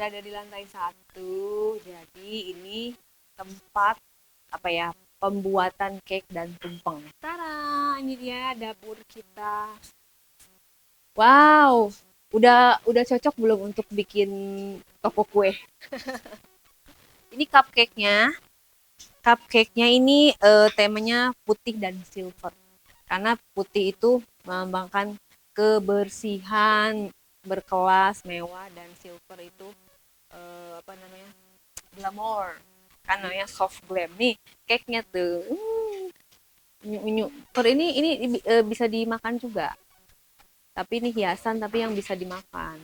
berada di lantai 1. Jadi ini tempat apa ya, pembuatan cake dan tumpeng. Tara, ini dia dapur kita. Wow, udah cocok belum untuk bikin toko kue? Ini cupcake-nya. Cupcake-nya ini temanya putih dan silver. Karena putih itu melambangkan kebersihan, berkelas, mewah, dan silver itu apa namanya, glamour. Kan namanya soft glam nih, cake-nya tuh. Unyu-unyu. Ini bisa dimakan juga. Tapi ini hiasan tapi yang bisa dimakan.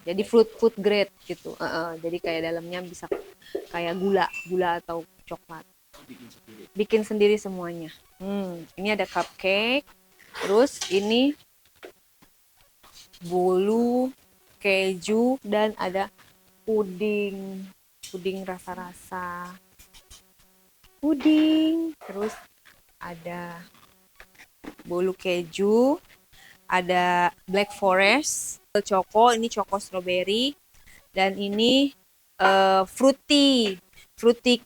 Jadi food grade gitu. Jadi kayak dalamnya bisa kayak gula atau coklat. Bikin sendiri semuanya. Ini ada cupcake. Terus ini bolu, keju, dan ada puding. Puding rasa-rasa. Puding. Terus ada bolu keju. Ada black forest, choco, ini choco strawberry, dan ini fruity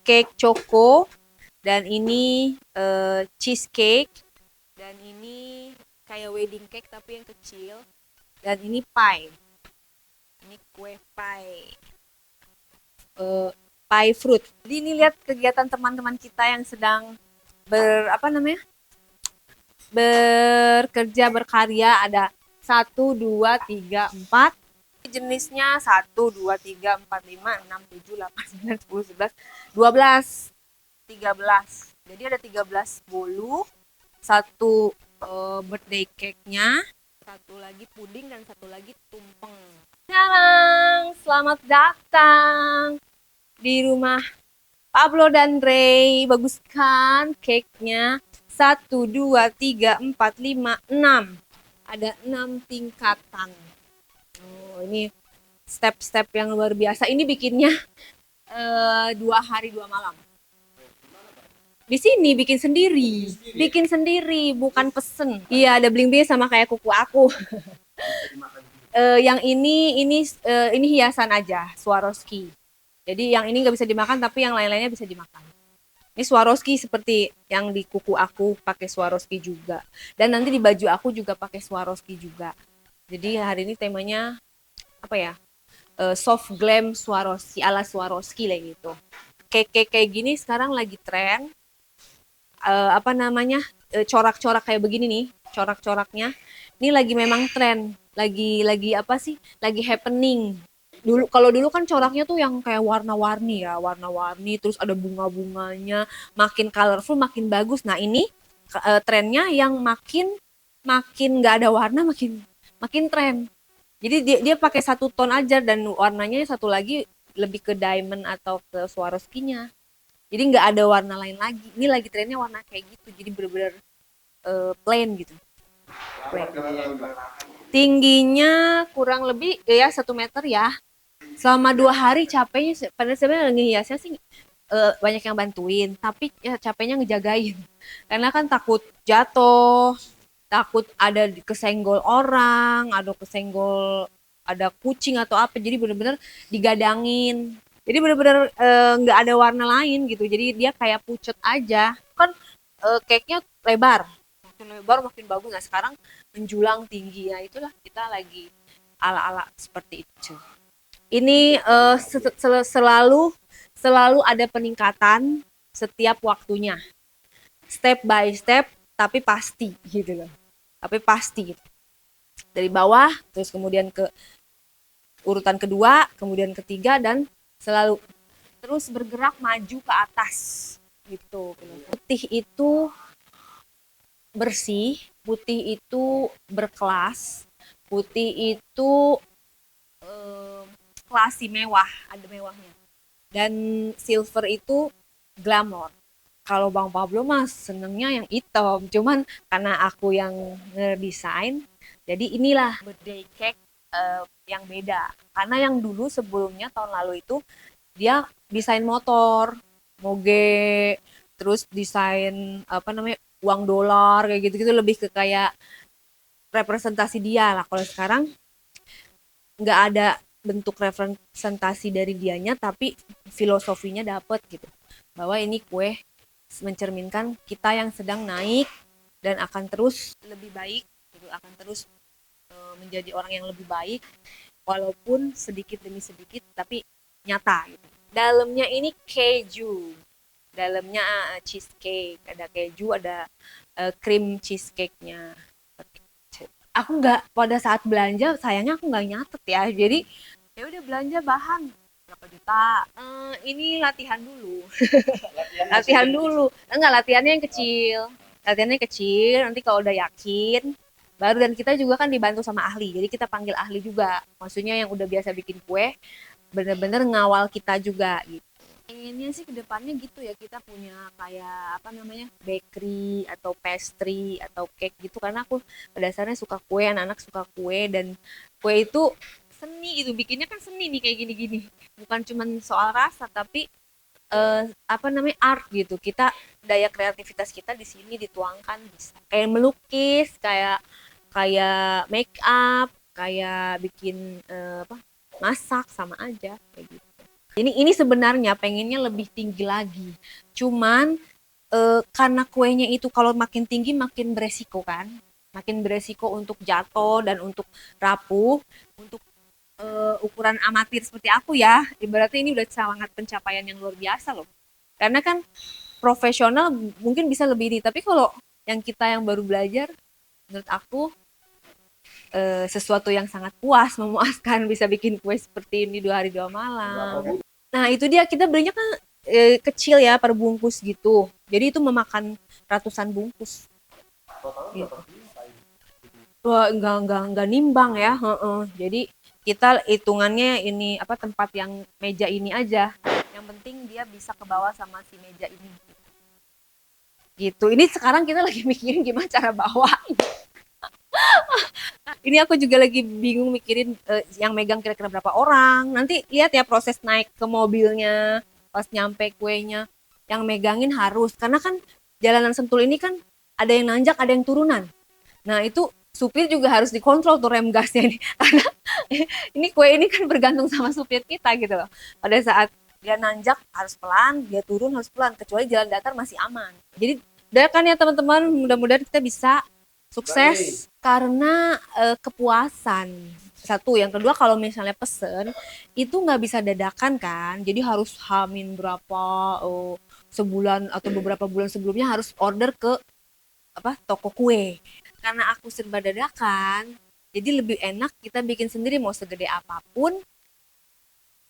cake choco, dan ini cheesecake, dan ini kayak wedding cake tapi yang kecil, dan ini pie, ini kue pie, pie fruit. Jadi ini lihat kegiatan teman-teman kita yang sedang bekerja, berkarya. Ada 1, 2, 3, 4 jenisnya, 1, 2, 3, 4, 5, 6, 7, 8, 9, 10, 11, 12, 13. Jadi ada 13 bolu, satu birthday cake-nya, satu lagi puding, dan satu lagi tumpeng. Selamat datang di rumah Pablo dan Ray. Bagus kan cake-nya? 1, 2, 3, 4, 5, 6. Ada 6 tingkatan. Ini step-step yang luar biasa. Ini bikinnya 2 hari 2 malam. Di sini bikin sendiri. Bikin sendiri, bukan pesen. Iya, ada bling-bling sama kayak kuku aku. Yang ini hiasan aja, Swarovski. Jadi yang ini nggak bisa dimakan, tapi yang lain-lainnya bisa dimakan. Ini Swarovski seperti yang di kuku aku pakai Swarovski juga. Dan nanti di baju aku juga pakai Swarovski juga. Jadi hari ini temanya apa ya? Soft glam Swarovski, ala Swarovski lah gitu. Kayak gini sekarang lagi tren. Apa namanya? Corak-corak kayak begini nih, corak-coraknya. Ini lagi memang tren. Lagi apa sih? Lagi happening. Kalau dulu kan coraknya tuh yang kayak warna-warni ya, warna-warni, terus ada bunga-bunganya, makin colorful, makin bagus. Nah ini trennya yang makin nggak ada warna, makin tren. Jadi dia pakai satu ton aja, dan warnanya satu lagi lebih ke diamond atau ke Swarovski-nya. Jadi nggak ada warna lain lagi. Ini lagi trennya warna kayak gitu, jadi bener-bener plain gitu. Plain. Tingginya kurang lebih ya 1 meter ya. Selama 2 hari capeknya, padahal sebenarnya ngehiasnya sih banyak yang bantuin, tapi ya capeknya ngejagain. Karena kan takut jatuh, takut ada kesenggol orang, ada kucing atau apa, jadi bener-bener digadangin. Jadi bener-bener nggak ada warna lain gitu, jadi dia kayak pucet aja. Kan cake-nya lebar, makin lebar makin bagus. Nah sekarang menjulang tinggi, ya itulah kita lagi ala-ala seperti itu. Ini selalu ada peningkatan setiap waktunya, step by step, tapi pasti gitu loh. Tapi pasti gitu. Dari bawah, terus kemudian ke urutan kedua, kemudian ketiga, dan selalu terus bergerak maju ke atas gitu. Putih itu bersih, putih itu berkelas, putih itu klasi, mewah, ada mewahnya. Dan silver itu glamour. Kalau Bang Pablo mas senengnya yang hitam, cuman karena aku yang ngedesain, jadi inilah birthday cake yang beda. Karena yang dulu sebelumnya tahun lalu itu dia desain motor, moge, terus desain apa namanya, uang dolar kayak gitu-gitu, lebih ke kayak representasi dia lah. Kalau sekarang nggak ada bentuk representasi dari dianya, tapi filosofinya dapet gitu. Bahwa ini kue mencerminkan kita yang sedang naik dan akan terus lebih baik, gitu, akan terus menjadi orang yang lebih baik, walaupun sedikit demi sedikit, tapi nyata gitu. Dalamnya ini keju, dalamnya cheesecake, ada keju, ada cream cheesecake-nya. Aku nggak, pada saat belanja sayangnya aku nggak nyatet ya, jadi ya udah belanja bahan berapa juta. Ini latihan dulu. Latihan dulu, enggak, latihannya yang kecil, latihannya kecil, nanti kalau udah yakin baru. Dan kita juga kan dibantu sama ahli, jadi kita panggil ahli juga, maksudnya yang udah biasa bikin kue, bener-bener ngawal kita juga gitu. Pengennya sih kedepannya gitu ya, kita punya kayak apa namanya, bakery atau pastry atau cake gitu, karena aku pada dasarnya suka kue, anak-anak suka kue, dan kue itu seni gitu, bikinnya kan seni nih kayak gini-gini, bukan cuma soal rasa, tapi apa namanya, art gitu. Kita daya kreativitas kita di sini dituangkan, bisa kayak melukis, kayak kayak make up, kayak bikin apa, masak, sama aja kayak gitu. Ini sebenarnya pengennya lebih tinggi lagi. Cuman karena kuenya itu kalau makin tinggi makin beresiko kan. Makin beresiko untuk jatuh dan untuk rapuh. Untuk ukuran amatir seperti aku ya, ibaratnya ini udah sangat pencapaian yang luar biasa loh. Karena kan profesional mungkin bisa lebih ini, tapi kalau yang kita yang baru belajar, menurut aku sesuatu yang sangat puas, memuaskan, bisa bikin kue seperti ini 2 hari 2 malam. Nah itu dia, kita belinya kan kecil ya, per bungkus gitu. Jadi itu memakan ratusan bungkus. Gitu. Wah, enggak nimbang ya. Heeh. Jadi kita hitungannya ini apa, tempat yang meja ini aja. Yang penting dia bisa ke bawah sama si meja ini. Gitu. Ini sekarang kita lagi mikirin gimana cara bawa. Ini aku juga lagi bingung mikirin yang megang kira-kira berapa orang. Nanti lihat ya proses naik ke mobilnya, pas nyampe kuenya. Yang megangin harus, karena kan jalanan Sentul ini kan ada yang nanjak, ada yang turunan. Nah itu supir juga harus dikontrol tuh rem gasnya ini. Karena ini kue ini kan bergantung sama supir kita gitu loh. Pada saat dia nanjak harus pelan, dia turun harus pelan. Kecuali jalan datar masih aman. Jadi doakan ya teman-teman, mudah-mudahan kita bisa sukses karena kepuasan. Satu, yang kedua kalau misalnya pesen itu nggak bisa dadakan kan, jadi harus hamin berapa, sebulan atau beberapa bulan sebelumnya harus order ke apa, toko kue. Karena aku serba dadakan, jadi lebih enak kita bikin sendiri, mau segede apapun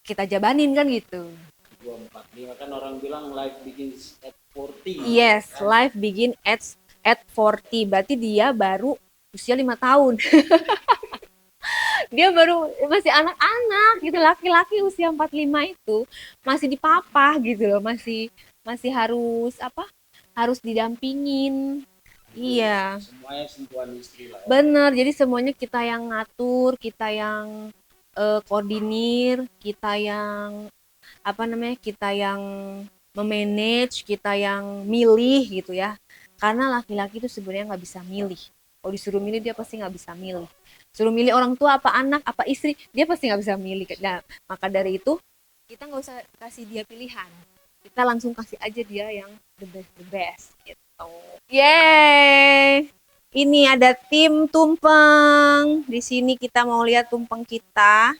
kita jabanin kan gitu. 245 kan orang bilang life begins at 40. Yes, kan? Life begin at 40. Berarti dia baru usia 5 tahun. Dia baru masih anak-anak gitu, laki-laki usia 45 itu masih dipapah gitu loh, masih masih harus apa? Harus didampingin. Iya. Semuanya sentuhan istri lah. Ya. Bener, jadi semuanya kita yang ngatur, kita yang koordinir, kita yang apa namanya, kita yang memanage, kita yang milih gitu ya. Karena laki-laki itu sebenarnya nggak bisa milih. Kalau disuruh milih dia pasti nggak bisa milih. Suruh milih orang tua, apa anak, apa istri, dia pasti nggak bisa milih. Nah, maka dari itu kita nggak usah kasih dia pilihan. Kita langsung kasih aja dia yang the best gitu. Yeay! Ini ada tim tumpeng. Di sini kita mau lihat tumpeng kita.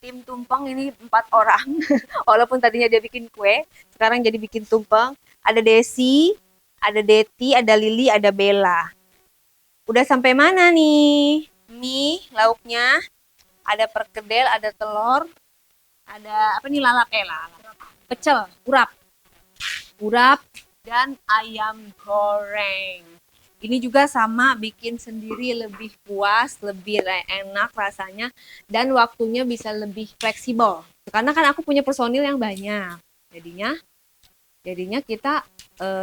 Tim tumpeng ini 4 orang. Walaupun tadinya dia bikin kue, sekarang jadi bikin tumpeng. Ada Desi, ada Deti, ada Lili, ada Bella. Udah sampai mana nih? Mie, lauknya. Ada perkedel, ada telur. Ada apa nih, lalap, lalap. Pecel, urap. Urap dan ayam goreng. Ini juga sama, bikin sendiri lebih puas, lebih enak rasanya, dan waktunya bisa lebih fleksibel. Karena kan aku punya personil yang banyak, jadinya kita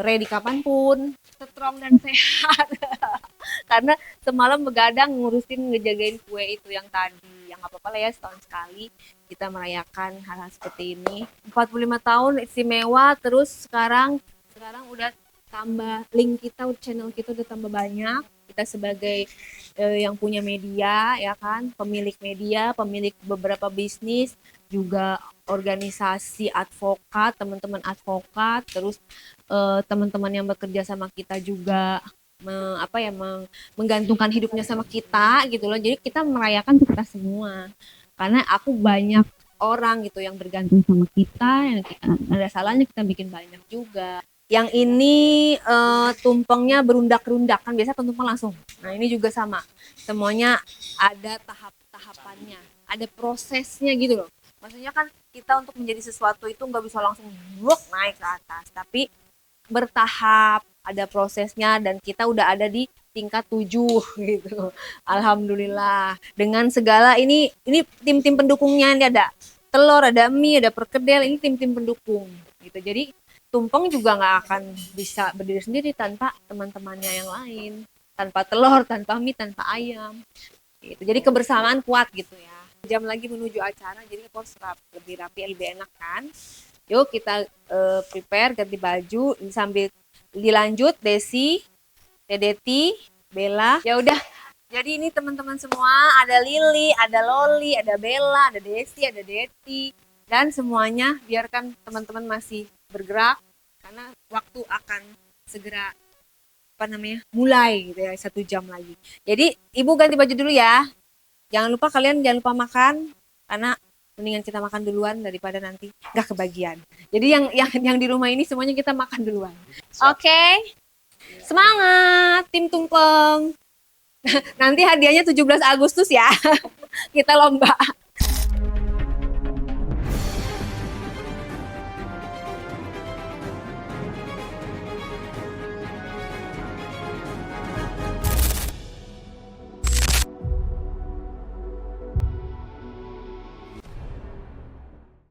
ready kapanpun, strong dan sehat. Karena semalam begadang ngurusin ngejagain kue itu yang tadi, yang apa-apa lah ya, setahun sekali kita merayakan hal-hal seperti ini. 45 tahun istimewa, terus sekarang udah tambah link kita, channel kita udah tambah banyak. kita sebagai yang punya media ya kan, pemilik media, pemilik beberapa bisnis, juga organisasi advokat, teman-teman advokat, terus teman-teman yang bekerja sama kita juga menggantungkan hidupnya sama kita gitu loh. Jadi kita merayakan untuk kita semua. Karena aku banyak orang gitu yang bergantung sama kita, yang ada salahnya kita bikin banyak juga. Yang ini tumpengnya berundak-rundak kan biasa tumpeng langsung. Nah ini juga sama, semuanya ada tahap-tahapannya, ada prosesnya gitu loh. Maksudnya kan kita untuk menjadi sesuatu itu nggak bisa langsung naik ke atas, tapi bertahap, ada prosesnya dan kita udah ada di tingkat 7 gitu. Alhamdulillah. Dengan segala ini tim-tim pendukungnya, ini ada telur, ada mie, ada perkedel, ini tim-tim pendukung gitu. Jadi tumpeng juga nggak akan bisa berdiri sendiri tanpa teman-temannya yang lain, tanpa telur, tanpa mie, tanpa ayam gitu. Jadi kebersamaan kuat gitu ya. Jam lagi menuju acara, jadi kita harus lebih rapi, lebih enak kan. Yuk kita prepare, ganti baju sambil dilanjut. Desi, Dedeti, Bella. Ya udah. Jadi ini teman-teman semua, ada Lili, ada Loli, ada Bella, ada Desi, ada Deti, dan semuanya biarkan teman-teman masih bergerak karena waktu akan segera mulai gitu ya, 1 jam lagi. Jadi ibu ganti baju dulu ya. Jangan lupa makan karena mendingan kita makan duluan daripada nanti nggak kebagian. Jadi yang di rumah ini semuanya kita makan duluan. Oke. Semangat tim tumpeng. Nanti hadiahnya 17 Agustus ya. Kita lomba.